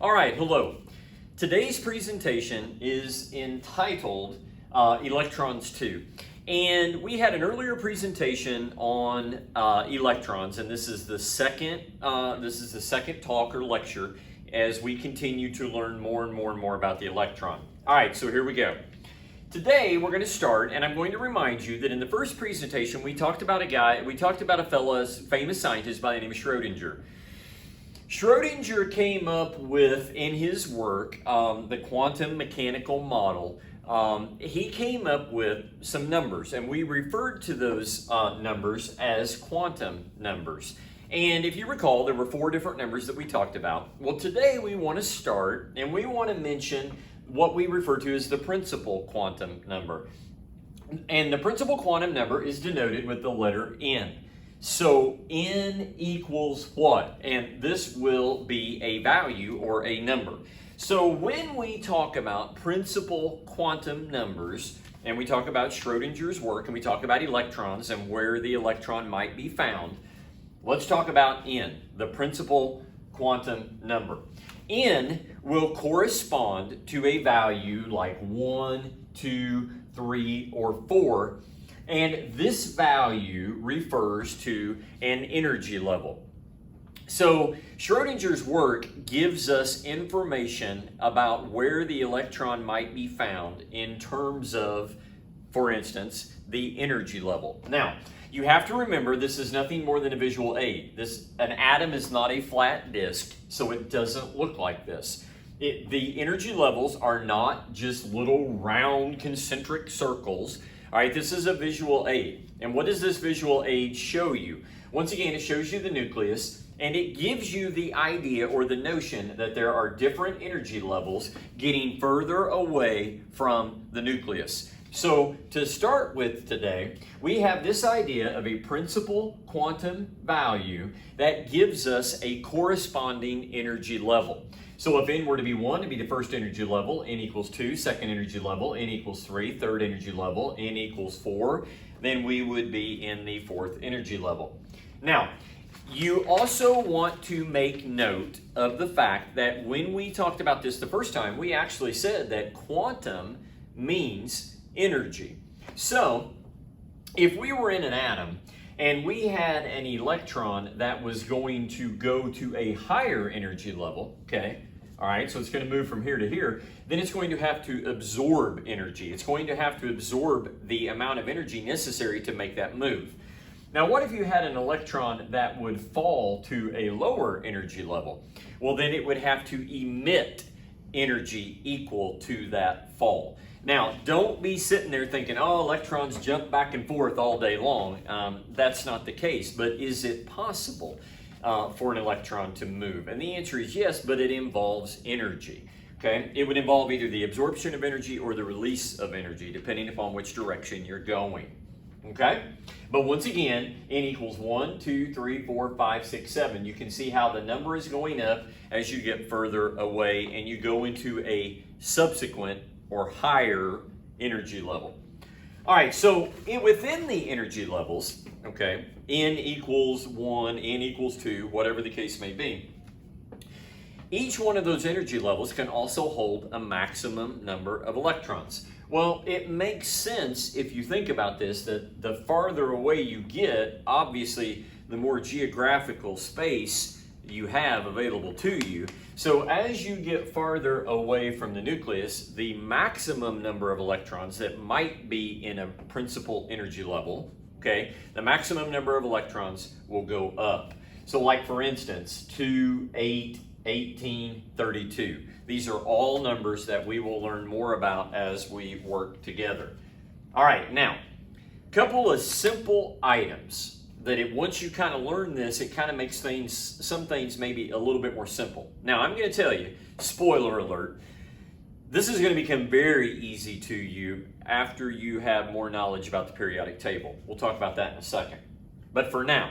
All right, hello. Today's presentation is entitled Electrons 2. And we had an earlier presentation on electrons, and this is the second talk or lecture as we continue to learn more and more about the electron. All right, so here we go. Today we're going to start, and I'm going to remind you that in the first presentation we talked about a fellow's famous scientist by the name of Schrodinger. Schrodinger came up with, in his work, the quantum mechanical model. He came up with some numbers, and we referred to those numbers as quantum numbers. And if you recall, there were 4 different numbers that we talked about. Well, today we want to start, and we want to mention what we refer to as the principal quantum number. And the principal quantum number is denoted with the letter N. So N equals what? And this will be a value or a number. So when we talk about principal quantum numbers, and we talk about Schrodinger's work, and we talk about electrons and where the electron might be found, let's talk about N, the principal quantum number. N will correspond to a value like 1, 2, 3, or 4. And this value refers to an energy level. So Schrodinger's work gives us information about where the electron might be found in terms of, for instance, the energy level. Now, you have to remember this is nothing more than a visual aid. An atom is not a flat disk, so it doesn't look like this. The energy levels are not just little round concentric circles. All right, this is a visual aid. And what does this visual aid show you? Once again, it shows you the nucleus, and it gives you the idea or the notion that there are different energy levels getting further away from the nucleus. So to start with today, we have this idea of a principal quantum value that gives us a corresponding energy level. So if N were to be 1, it'd be the first energy level, N equals 2, second energy level, N equals 3, third energy level, N equals 4, then we would be in the 4th energy level. Now, you also want to make note of the fact that when we talked about this the first time, we actually said that quantum means energy. So, if we were in an atom and we had an electron that was going to go to a higher energy level, okay, all right, so it's going to move from here to here, then it's going to have to absorb energy. It's going to have to absorb the amount of energy necessary to make that move. Now, what if you had an electron that would fall to a lower energy level? Well, then it would have to emit energy equal to that fall. Now, don't be sitting there thinking, oh, electrons jump back and forth all day long. That's not the case, but is it possible for an electron to move? And the answer is yes, but it involves energy. Okay, it would involve either the absorption of energy or the release of energy, depending upon which direction you're going. Okay, but once again, N equals 1, 2, 3, 4, 5, 6, 7. You can see how the number is going up as you get further away and you go into a subsequent or higher energy level. All right, so within the energy levels, okay, N equals 1, N equals 2, whatever the case may be, each one of those energy levels can also hold a maximum number of electrons. Well, it makes sense if you think about this, that the farther away you get, obviously, the more geographical space you have available to you. So as you get farther away from the nucleus, the maximum number of electrons that might be in a principal energy level, okay, the maximum number of electrons will go up. So like for instance, 2, 8, 18, 32. These are all numbers that we will learn more about as we work together. All right, now, a couple of simple items that once you kind of learn this, it kind of makes some things maybe a little bit more simple. Now, I'm going to tell you, spoiler alert, this is going to become very easy to you after you have more knowledge about the periodic table. We'll talk about that in a second. But for now,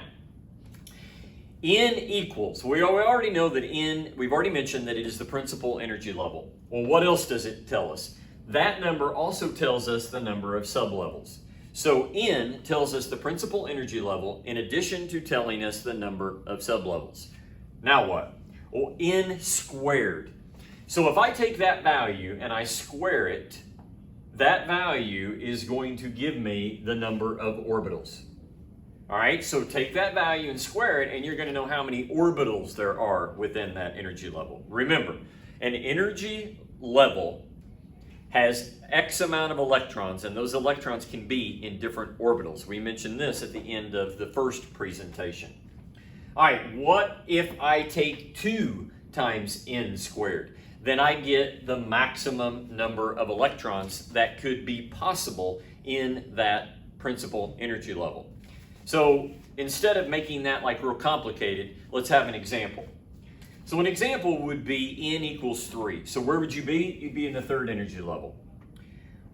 N equals, we already know that N, we've already mentioned that it is the principal energy level. Well, what else does it tell us? That number also tells us the number of sublevels. So N tells us the principal energy level in addition to telling us the number of sublevels. Now what? Well, N squared. So if I take that value and I square it, that value is going to give me the number of orbitals. All right, so take that value and square it, and you're going to know how many orbitals there are within that energy level. Remember, an energy level has X amount of electrons, and those electrons can be in different orbitals. We mentioned this at the end of the first presentation. All right, what if I take 2 times n squared? Then I get the maximum number of electrons that could be possible in that principal energy level. So instead of making that like real complicated, let's have an example. So an example would be n equals 3. So where would you be? You'd be in the third energy level.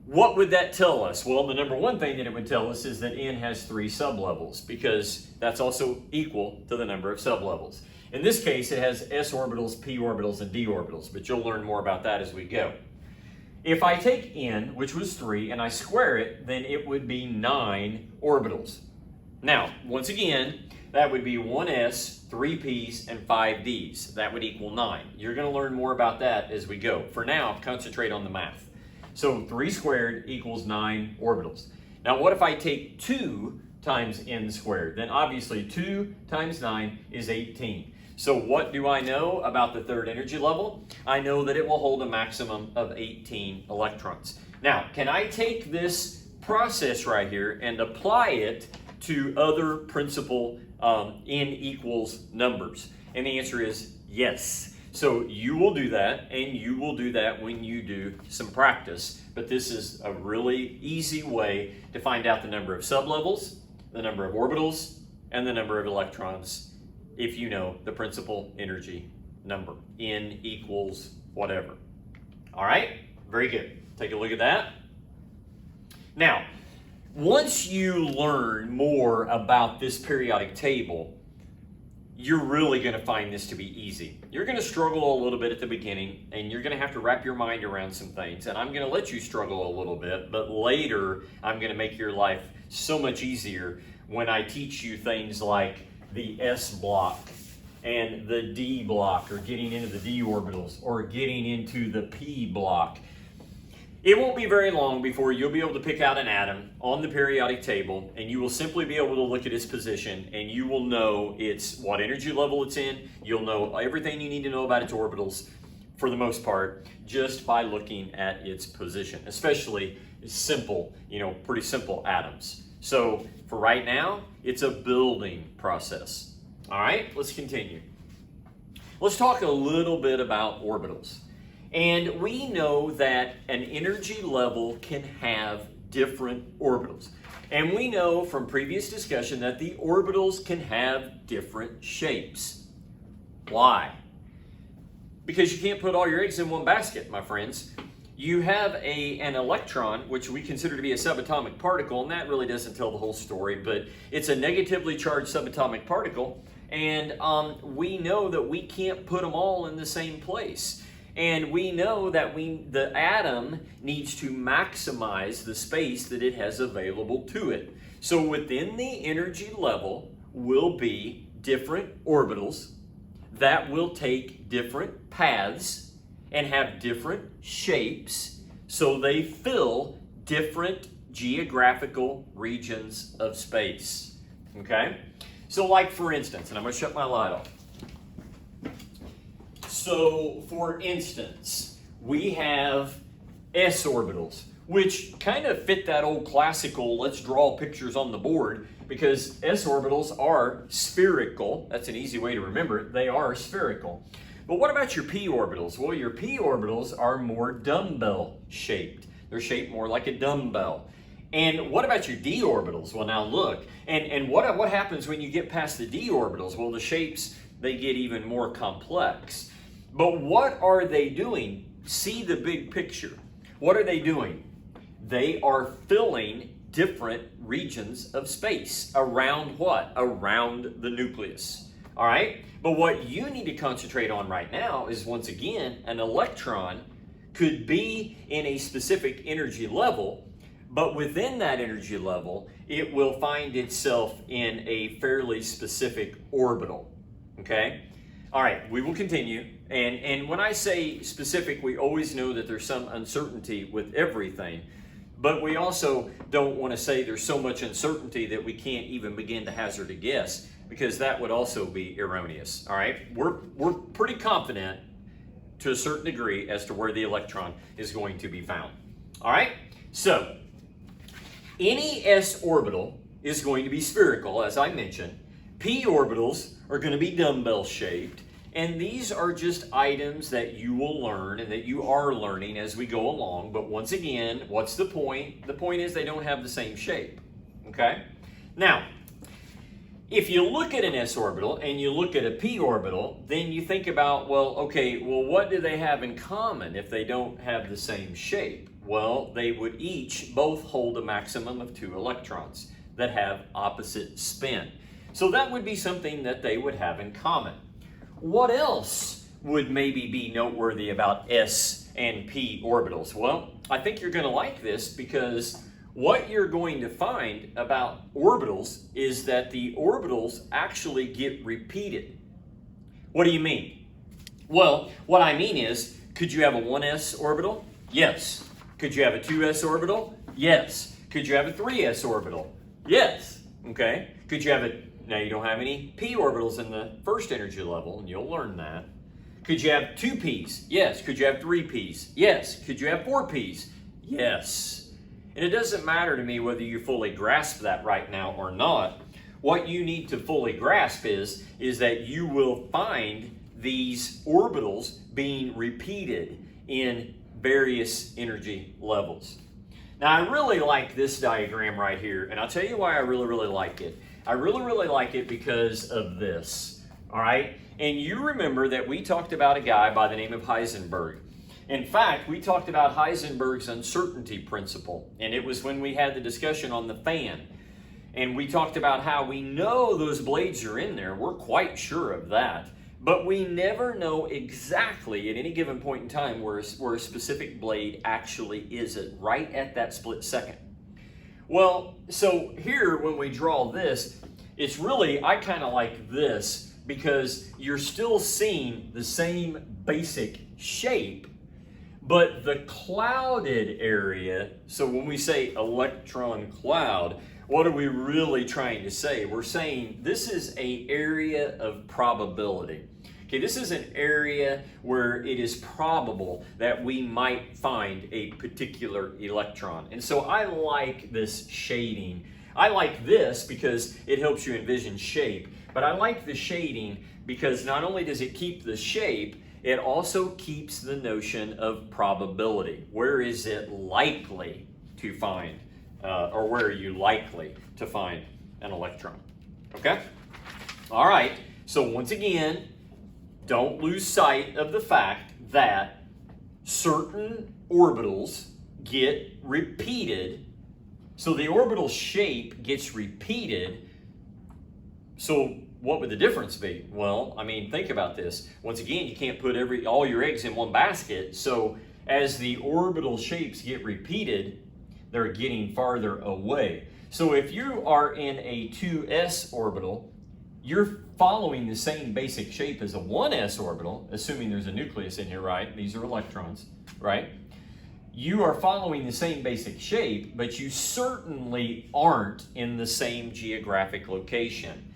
What would that tell us? Well, the number one thing that it would tell us is that n has 3 sublevels, because that's also equal to the number of sublevels. In this case, it has s orbitals, p orbitals, and d orbitals, but you'll learn more about that as we go. If I take n, which was 3, and I square it, then it would be 9 orbitals. Now, once again, that would be 1s, 3 p's, and 5 d's. That would equal 9. You're going to learn more about that as we go. For now, concentrate on the math. So 3 squared equals 9 orbitals. Now, what if I take 2 times n squared? Then obviously 2 times 9 is 18. So what do I know about the third energy level? I know that it will hold a maximum of 18 electrons. Now, can I take this process right here and apply it to other principal n equals numbers? And the answer is yes. So you will do that, and you will do that when you do some practice. But this is a really easy way to find out the number of sublevels, the number of orbitals, and the number of electrons if you know the principal energy number. N equals whatever. All right? Very good. Take a look at that. Now, once you learn more about this periodic table, you're really going to find this to be easy. You're going to struggle a little bit at the beginning, and you're going to have to wrap your mind around some things, and I'm going to let you struggle a little bit, but later I'm going to make your life so much easier when I teach you things like the S block and the D block, or getting into the D orbitals, or getting into the P block. It won't be very long before you'll be able to pick out an atom on the periodic table, and you will simply be able to look at its position, and you will know it's what energy level it's in. You'll know everything you need to know about its orbitals, for the most part, just by looking at its position, especially simple, pretty simple atoms. So for right now, it's a building process. All right, let's continue. Let's talk a little bit about orbitals. And we know that an energy level can have different orbitals. And we know from previous discussion that the orbitals can have different shapes. Why? Because you can't put all your eggs in one basket, my friends. You have an electron, which we consider to be a subatomic particle, and that really doesn't tell the whole story, but it's a negatively charged subatomic particle, and we know that we can't put them all in the same place. And we know that the atom needs to maximize the space that it has available to it. So within the energy level will be different orbitals that will take different paths and have different shapes, so they fill different geographical regions of space. Okay? So like for instance, and I'm going to shut my light off. So for instance, we have s orbitals, which kind of fit that old classical let's draw pictures on the board, because s orbitals are spherical. That's an easy way to remember it. They are spherical. But what about your p orbitals? Well, your p orbitals are more dumbbell shaped. They're shaped more like a dumbbell. And what about your d orbitals? Well, now look. And what happens when you get past the d orbitals? Well, the shapes, they get even more complex. But what are they doing? See the big picture. What are they doing? They are filling different regions of space around what? Around the nucleus. All right? But what you need to concentrate on right now is, once again, an electron could be in a specific energy level, but within that energy level, it will find itself in a fairly specific orbital. Okay? All right, we will continue. And when I say specific, we always know that there's some uncertainty with everything. But we also don't want to say there's so much uncertainty that we can't even begin to hazard a guess, because that would also be erroneous. All right, we're pretty confident to a certain degree as to where the electron is going to be found. All right, so any s orbital is going to be spherical, as I mentioned. P orbitals are going to be dumbbell shaped, and these are just items that you will learn and that you are learning as we go along. But once again, what's the point? The point is they don't have the same shape. Okay? Now, if you look at an s orbital and you look at a p orbital, then you think about, well, okay, well, what do they have in common if they don't have the same shape? Well, they would each both hold a maximum of 2 electrons that have opposite spin. So that would be something that they would have in common. What else would maybe be noteworthy about s and p orbitals? Well, I think you're going to like this, because what you're going to find about orbitals is that the orbitals actually get repeated. What do you mean? Well, what I mean is, could you have a 1s orbital? Yes. Could you have a 2s orbital? Yes. Could you have a 3s orbital? Yes. Okay. Could you have a, now you don't have any p orbitals in the first energy level, and you'll learn that. Could you have 2 p's? Yes. Could you have 3 p's? Yes. Could you have 4 p's? Yes. And it doesn't matter to me whether you fully grasp that right now or not. What you need to fully grasp is that you will find these orbitals being repeated in various energy levels. Now, I really like this diagram right here, and I'll tell you why I really like it. I really like it because of this, all right? And you remember that we talked about a guy by the name of Heisenberg. In fact, we talked about Heisenberg's uncertainty principle, and it was when we had the discussion on the fan. And we talked about how we know those blades are in there. We're quite sure of that. But we never know exactly at any given point in time where a specific blade actually is right at that split second. Well, so here when we draw this, it's really, I kind of like this, because you're still seeing the same basic shape, but the clouded area, so when we say electron cloud, what are we really trying to say? We're saying this is an area of probability. Okay, this is an area where it is probable that we might find a particular electron. And so I like this shading. I like this because it helps you envision shape, but I like the shading because not only does it keep the shape, it also keeps the notion of probability. Where is it likely to find, or where are you likely to find an electron? Okay? All right, so once again, don't lose sight of the fact that certain orbitals get repeated. So the orbital shape gets repeated. So what would the difference be? Well, I mean, think about this. Once again, you can't put all your eggs in one basket. So as the orbital shapes get repeated, they're getting farther away. So if you are in a 2s orbital, you're following the same basic shape as a 1s orbital, assuming there's a nucleus in here, right? These are electrons, right? You are following the same basic shape, but you certainly aren't in the same geographic location.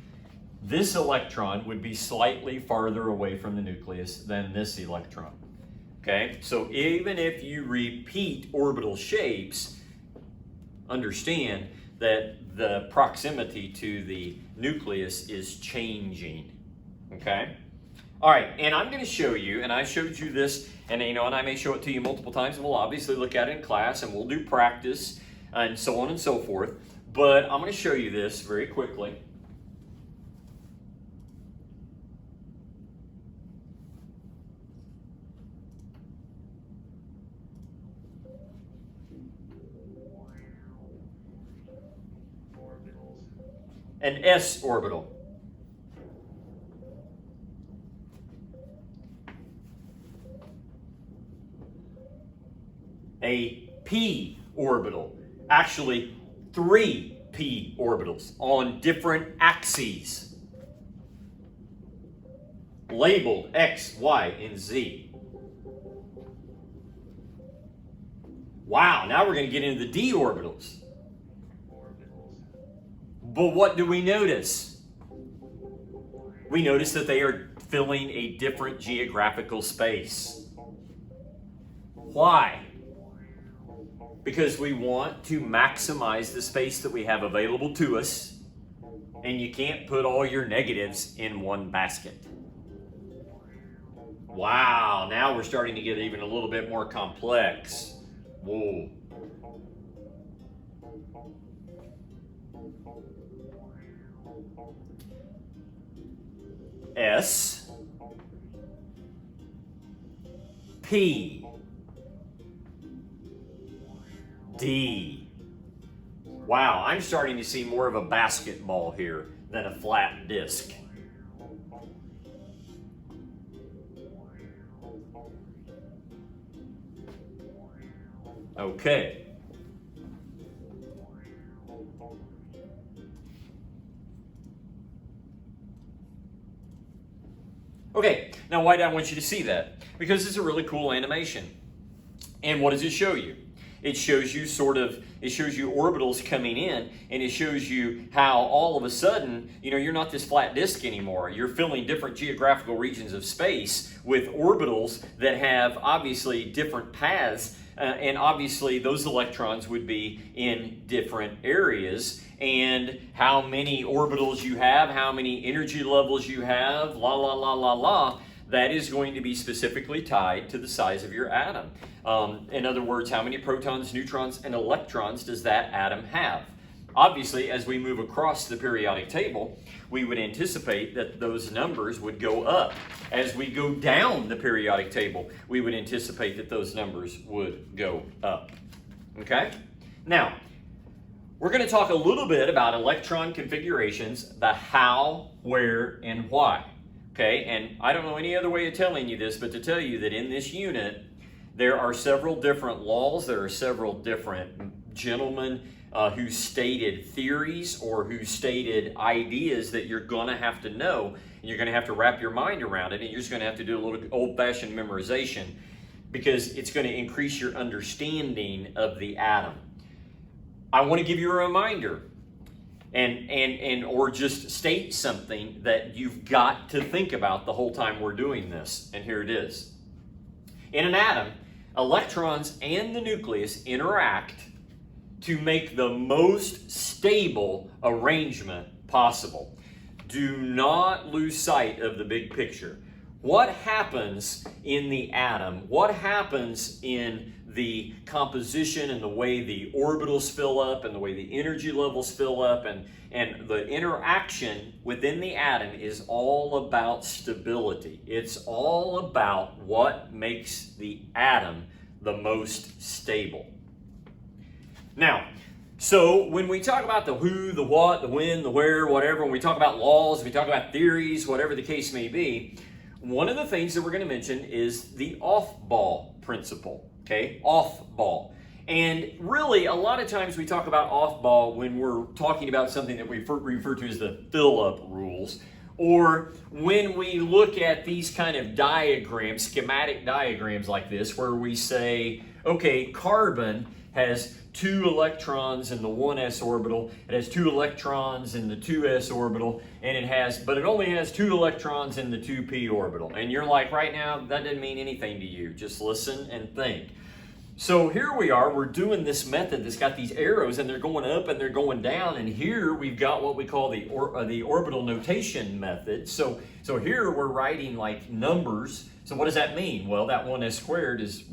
This electron would be slightly farther away from the nucleus than this electron, okay? So even if you repeat orbital shapes, understand that the proximity to the nucleus is changing, okay? All right, and I'm going to show you, and I showed you this, and and I may show it to you multiple times, and we'll obviously look at it in class, and we'll do practice, and so on and so forth, but I'm going to show you this very quickly. An s orbital. A p orbital. Actually, 3 p orbitals on different axes. labeled X, Y, and Z. Wow, now we're going to get into the d orbitals. But what do we notice? We notice that they are filling a different geographical space. Why? Because we want to maximize the space that we have available to us, and you can't put all your negatives in one basket. Wow, now we're starting to get even a little bit more complex. Whoa. S, P, D. Wow, I'm starting to see more of a basketball here than a flat disc. Okay. Okay, now why do I want you to see that? Because it's a really cool animation. And what does it show you? It shows you orbitals coming in, and it shows you how all of a sudden, you're not this flat disk anymore. You're filling different geographical regions of space with orbitals that have obviously different paths, and obviously those electrons would be in different areas. And how many orbitals you have, how many energy levels you have, that is going to be specifically tied to the size of your atom. In other words, how many protons, neutrons, and electrons does that atom have? Obviously, as we move across the periodic table, we would anticipate that those numbers would go up. As we go down the periodic table, we would anticipate that those numbers would go up. Okay? Now, we're going to talk a little bit about electron configurations, the how, where, and why. Okay, and I don't know any other way of telling you this, but to tell you that in this unit, there are several different laws, there are several different gentlemen who stated theories or who stated ideas that you're going to have to know, and you're going to have to wrap your mind around it, and you're just going to have to do a little old-fashioned memorization, because it's going to increase your understanding of the atom. I want to give you a reminder and or just state something that you've got to think about the whole time we're doing this. And here it is. In an atom, electrons and the nucleus interact to make the most stable arrangement possible. Do not lose sight of the big picture. What happens in the atom? What happens in the composition and the way the orbitals fill up and the way the energy levels fill up and the interaction within the atom is all about stability. It's all about what makes the atom the most stable. Now, so when we talk about the who, the what, the when, the where, whatever, when we talk about laws, we talk about theories, whatever the case may be, one of the things that we're going to mention is the Aufbau principle. Okay, Aufbau. And really, a lot of times we talk about Aufbau when we're talking about something that we refer to as the fill-up rules, or when we look at these kind of diagrams, schematic diagrams like this, where we say, okay, carbon has 2 electrons in the 1s orbital, it has 2 electrons in the 2s orbital, but it only has 2 electrons in the 2p orbital. And you're like, right now, that doesn't mean anything to you. Just listen and think. So here we are, we're doing this method that's got these arrows and they're going up and they're going down, and here we've got what we call the orbital notation method. So here we're writing like numbers. So what does that mean? Well, that 1s squared is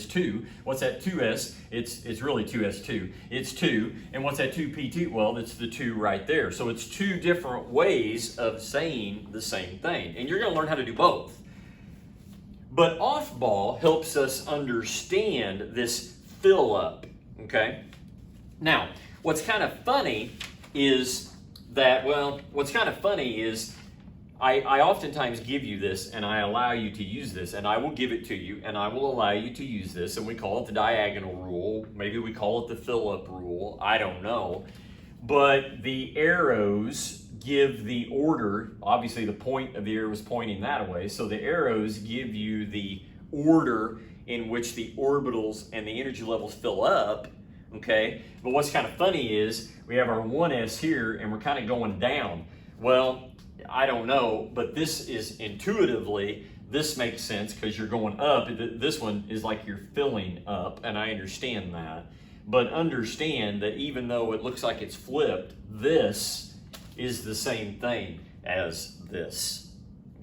2. What's that 2s? It's really 2s2. It's 2. And what's that 2p2? Well, it's the 2 right there. So it's 2 different ways of saying the same thing. And you're going to learn how to do both. But Aufbau helps us understand this fill up, okay? Now, what's kind of funny is I oftentimes give you this and I allow you to use this, and I will give it to you and I will allow you to use this, and we call it the diagonal rule. Maybe we call it the fill up rule. I don't know. But the arrows give the order. Obviously, the point of the arrow is pointing that way, so the arrows give you the order in which the orbitals and the energy levels fill up, okay? But what's kind of funny is we have our 1s here, and we're kind of going down. Well, I don't know, but this is intuitively, this makes sense because you're going up. This one is like you're filling up, and I understand that. But understand that even though it looks like it's flipped, this is the same thing as this,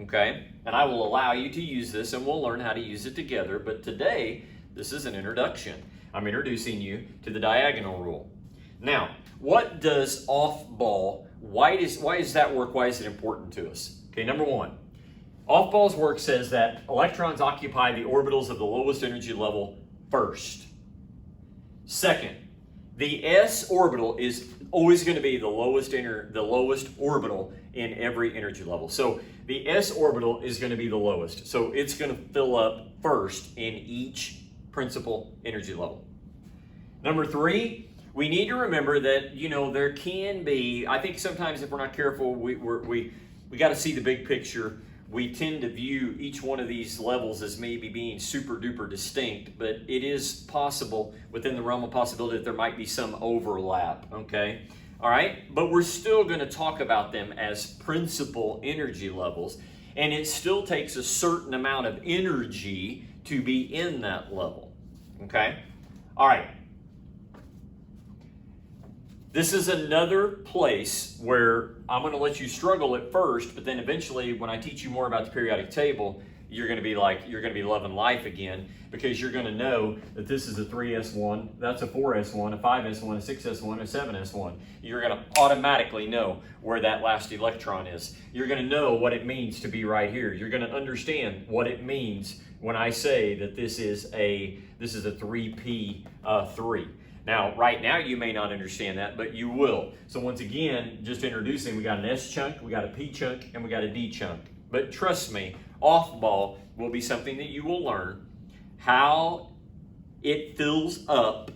okay? And I will allow you to use this, and we'll learn how to use it together. But today, this is an introduction. I'm introducing you to the diagonal rule. Now, what does Aufbau, why does that work? Why is it important to us? Okay, number one, Aufbau's work says that electrons occupy the orbitals of the lowest energy level first. Second, the s orbital is always going to be the lowest orbital in every energy level. So the s orbital is going to be the lowest. So it's going to fill up first in each principal energy level. Number three, we need to remember that, you know, there can be, I think sometimes if we're not careful, we got to see the big picture. We tend to view each one of these levels as maybe being super duper distinct, but it is possible within the realm of possibility that there might be some overlap, okay? All right, but we're still going to talk about them as principal energy levels, and it still takes a certain amount of energy to be in that level, okay? All right. This is another place where I'm going to let you struggle at first, but then eventually when I teach you more about the periodic table, you're going to be loving life again, because you're going to know that this is a 3s1, that's a 4s1, a 5s1, a 6s1, a 7s1. You're going to automatically know where that last electron is. You're going to know what it means to be right here. You're going to understand what it means when I say that this is a 3p3. Now, right now, you may not understand that, but you will. So once again, just introducing, we got an S chunk, we got a P chunk, and we got a D chunk. But trust me, Aufbau will be something that you will learn how it fills up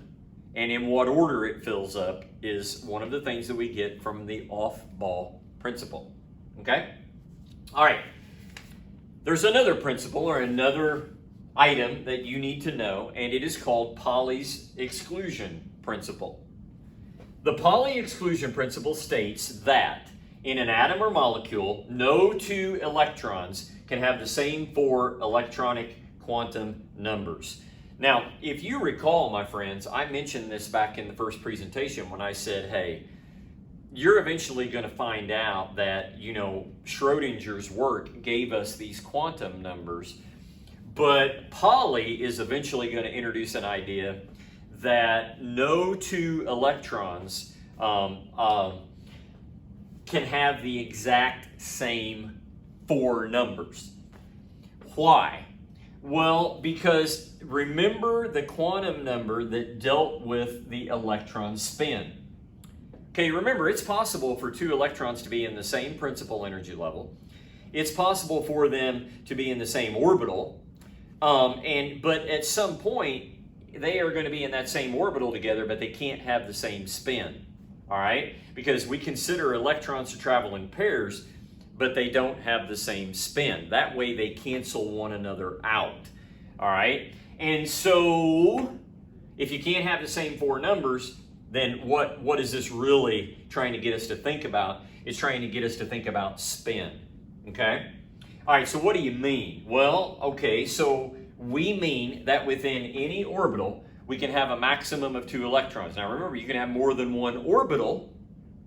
and in what order it fills up is one of the things that we get from the Aufbau principle, okay? All right, there's another principle or another item that you need to know, and it is called Pauli's exclusion principle. The Pauli exclusion principle states that in an atom or molecule, no two electrons can have the same four electronic quantum numbers. Now, if you recall, my friends, I mentioned this back in the first presentation when I said, hey, you're eventually going to find out that, you know, Schrodinger's work gave us these quantum numbers. But Pauli is eventually going to introduce an idea that no two electrons can have the exact same four numbers. Why? Well, because remember the quantum number that dealt with the electron spin. Okay, remember it's possible for two electrons to be in the same principal energy level. It's possible for them to be in the same orbital. But at some point, they are going to be in that same orbital together, but they can't have the same spin, all right? Because we consider electrons to travel in pairs, but they don't have the same spin. That way they cancel one another out, all right? And so, if you can't have the same four numbers, then what is this really trying to get us to think about? It's trying to get us to think about spin, okay? All right, so what do you mean? Well, okay, so we mean that within any orbital, we can have a maximum of two electrons. Now remember, you can have more than one orbital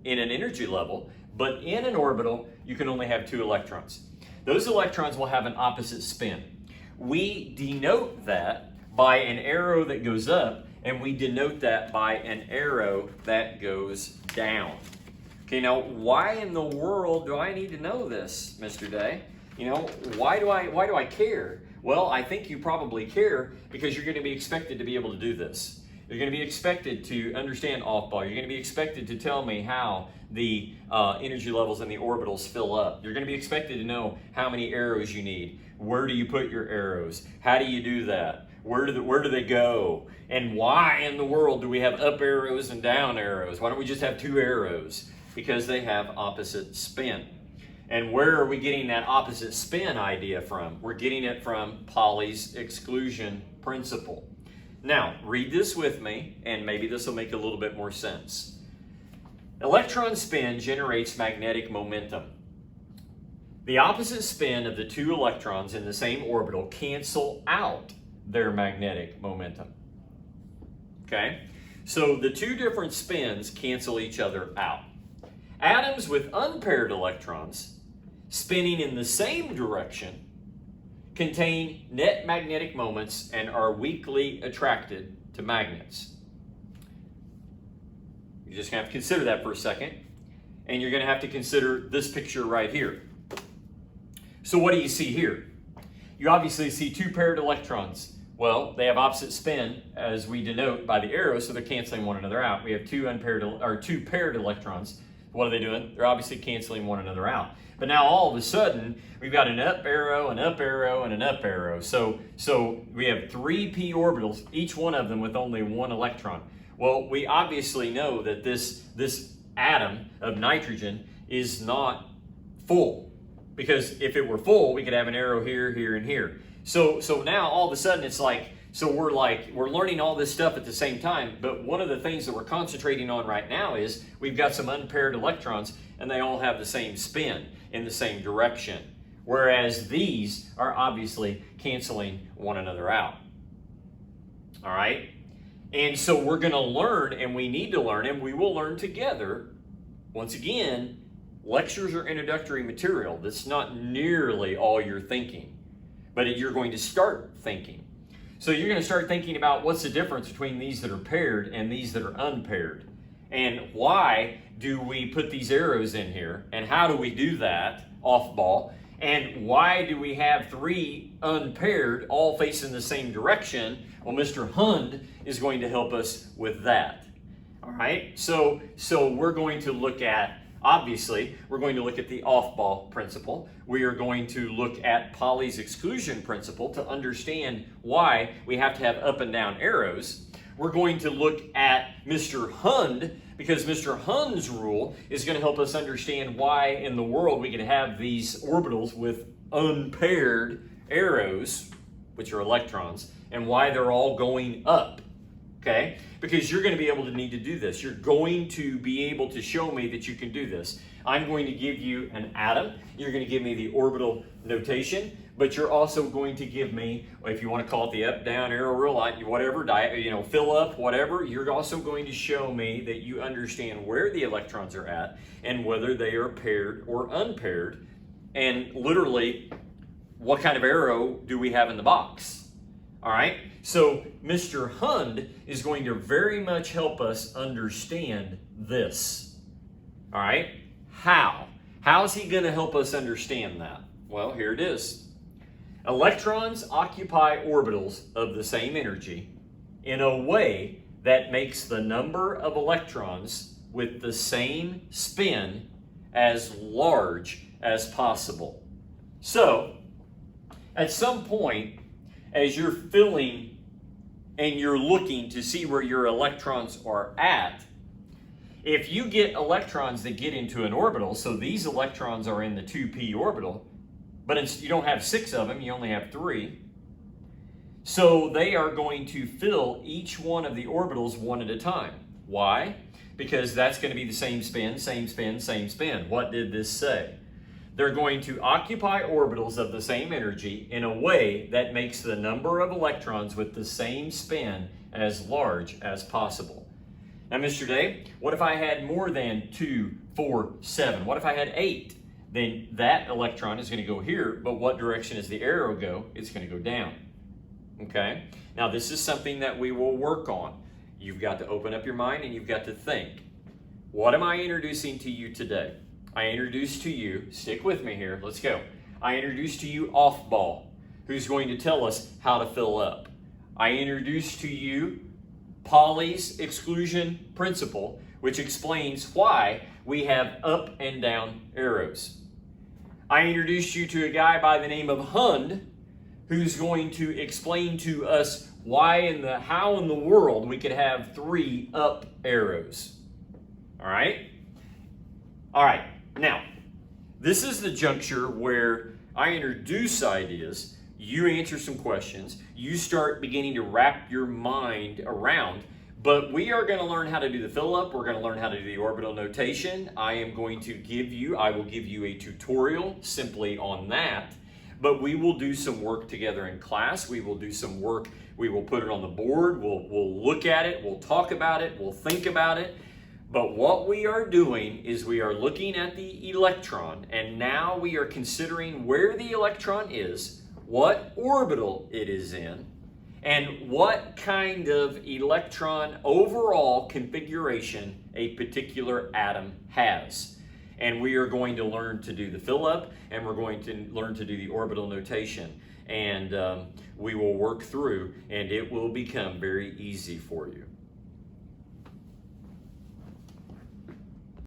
in an energy level, but in an orbital, you can only have two electrons. Those electrons will have an opposite spin. We denote that by an arrow that goes up, and we denote that by an arrow that goes down. Okay, now why in the world do I need to know this, Mr. Day? You know, why do I care? Well, I think you probably care because you're going to be expected to be able to do this. You're going to be expected to understand Aufbau. You're going to be expected to tell me how the energy levels in the orbitals fill up. You're going to be expected to know how many arrows you need. Where do you put your arrows? How do you do that? Where do they go? And why in the world do we have up arrows and down arrows? Why don't we just have two arrows? because they have opposite spin. And where are we getting that opposite spin idea from? We're getting it from Pauli's exclusion principle. Now, read this with me, and maybe this will make a little bit more sense. Electron spin generates magnetic momentum. The opposite spin of the two electrons in the same orbital cancel out their magnetic momentum. Okay? So the two different spins cancel each other out. Atoms with unpaired electrons spinning in the same direction contain net magnetic moments and are weakly attracted to magnets. You're just going to have to consider that for a second. And you're going to have to consider this picture right here. So what do you see here? You obviously see two paired electrons. Well, they have opposite spin as we denote by the arrow, so they're canceling one another out. We have two paired electrons. What are they doing? They're obviously canceling one another out. But now all of a sudden, we've got an up arrow, an up arrow, and an up arrow. So we have three p orbitals, each one of them with only one electron. Well, we obviously know that this atom of nitrogen is not full. Because if it were full, we could have an arrow here, here, and here. So now all of a sudden it's like, so we're learning all this stuff at the same time, but one of the things that we're concentrating on right now is we've got some unpaired electrons and they all have the same spin in the same direction. Whereas these are obviously canceling one another out. All right? And so we're going to learn, and we need to learn, and we will learn together. Once again, lectures are introductory material. That's not nearly all you're thinking, but you're going to start thinking. So you're going to start thinking about what's the difference between these that are paired and these that are unpaired. And why do we put these arrows in here? And how do we do that, Aufbau? And why do we have three unpaired all facing the same direction? Well, Mr. Hund is going to help us with that. All right? So we're going to look at, obviously, we're going to look at the Aufbau principle. We are going to look at Pauli's exclusion principle to understand why we have to have up and down arrows. We're going to look at Mr. Hund, because Mr. Hund's rule is going to help us understand why in the world we can have these orbitals with unpaired arrows, which are electrons, and why they're all going up. Okay? Because you're going to be able to need to do this. You're going to be able to show me that you can do this. I'm going to give you an atom. You're going to give me the orbital notation, but you're also going to give me, if you want to call it the up, down, arrow, real light, whatever, fill up, whatever. You're also going to show me that you understand where the electrons are at and whether they are paired or unpaired, and literally what kind of arrow do we have in the box. All right? So Mr. Hund is going to very much help us understand this. All right? How? How is he going to help us understand that? Well, here it is. Electrons occupy orbitals of the same energy in a way that makes the number of electrons with the same spin as large as possible. So, at some point, as you're filling and you're looking to see where your electrons are at, if you get electrons that get into an orbital, so these electrons are in the 2p orbital, but you don't have 6 of them, you only have 3. So they are going to fill each one of the orbitals one at a time. Why? Because that's going to be the same spin, same spin, same spin. What did this say? They're going to occupy orbitals of the same energy in a way that makes the number of electrons with the same spin as large as possible. Now, Mr. Day, what if I had more than 2, 4, 7? What if I had 8? Then that electron is going to go here, but what direction does the arrow go? It's going to go down. Okay? Now, this is something that we will work on. You've got to open up your mind and you've got to think. What am I introducing to you today? I introduce to you, stick with me here, let's go. I introduce to you Aufbau, who's going to tell us how to fill up. I introduce to you Pauli's exclusion principle, which explains why we have up and down arrows. I introduced you to a guy by the name of Hund, who's going to explain to us how in the world we could have 3 up arrows. All right? All right, now, this is the juncture where I introduce ideas, you answer some questions, you start beginning to wrap your mind around, but we are going to learn how to do the fill-up, we're going to learn how to do the orbital notation. I will give you a tutorial simply on that, but we will do some work together in class. We will do some work, we will put it on the board, we'll look at it, we'll talk about it, we'll think about it. But what we are doing is we are looking at the electron, and now we are considering where the electron is, what orbital it is in, and what kind of electron overall configuration a particular atom has. And we are going to learn to do the fill-up, and we're going to learn to do the orbital notation. And we will work through, and it will become very easy for you.